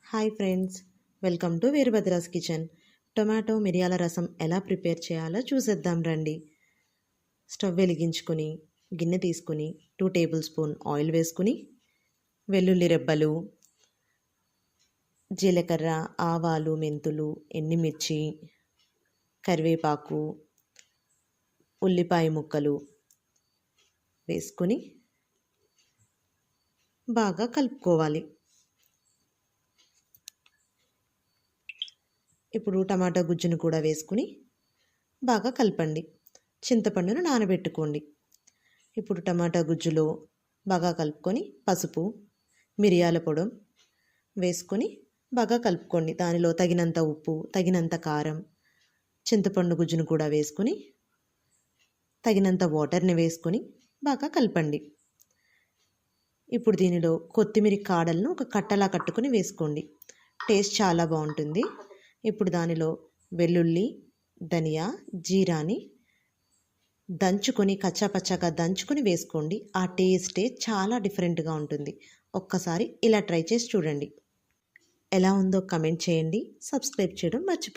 Hi friends, welcome to Veerabhadra's kitchen. Tomato మిరియాల రసం ఎలా prepare చేయాలో చూసేద్దాం రండి. స్టవ్ వెలిగించుకొని గిన్నె తీసుకుని 2 టేబుల్ స్పూన్ ఆయిల్ వేసుకుని వెల్లుల్లి రెబ్బలు, జీలకర్ర, ఆవాలు, మెంతులు, ఎండుమిర్చి, కరివేపాకు, ఉల్లిపాయ ముక్కలు వేసుకుని బాగా కలుపుకోవాలి. ఇప్పుడు టమాటా గుజ్జును కూడా వేసుకుని బాగా కలపండి. చింతపండును నానబెట్టుకోండి. ఇప్పుడు టమాటా గుజ్జులో బాగా కలుపుకొని పసుపు, మిరియాల పొడి వేసుకొని బాగా కలుపుకోండి. దానిలో తగినంత ఉప్పు, తగినంత కారం, చింతపండు గుజ్జును కూడా వేసుకొని తగినంత వాటర్ని వేసుకొని బాగా కలపండి. ఇప్పుడు దీనిలో కొత్తిమీర కాడలను ఒక కట్టలా కట్టుకొని వేసుకోండి. టేస్ట్ చాలా బాగుంటుంది. ఇప్పుడు దానిలో వెల్లుల్లి, ధనియా, జీరాని దంచుకొని కచ్చాపచ్చాగా దంచుకొని వేసుకోండి. ఆ టేస్టే చాలా డిఫరెంట్గా ఉంటుంది. ఒక్కసారి ఇలా ట్రై చేసి చూడండి. ఎలా ఉందో కమెంట్ చేయండి. సబ్స్క్రైబ్ చేయడం మర్చిపోండి.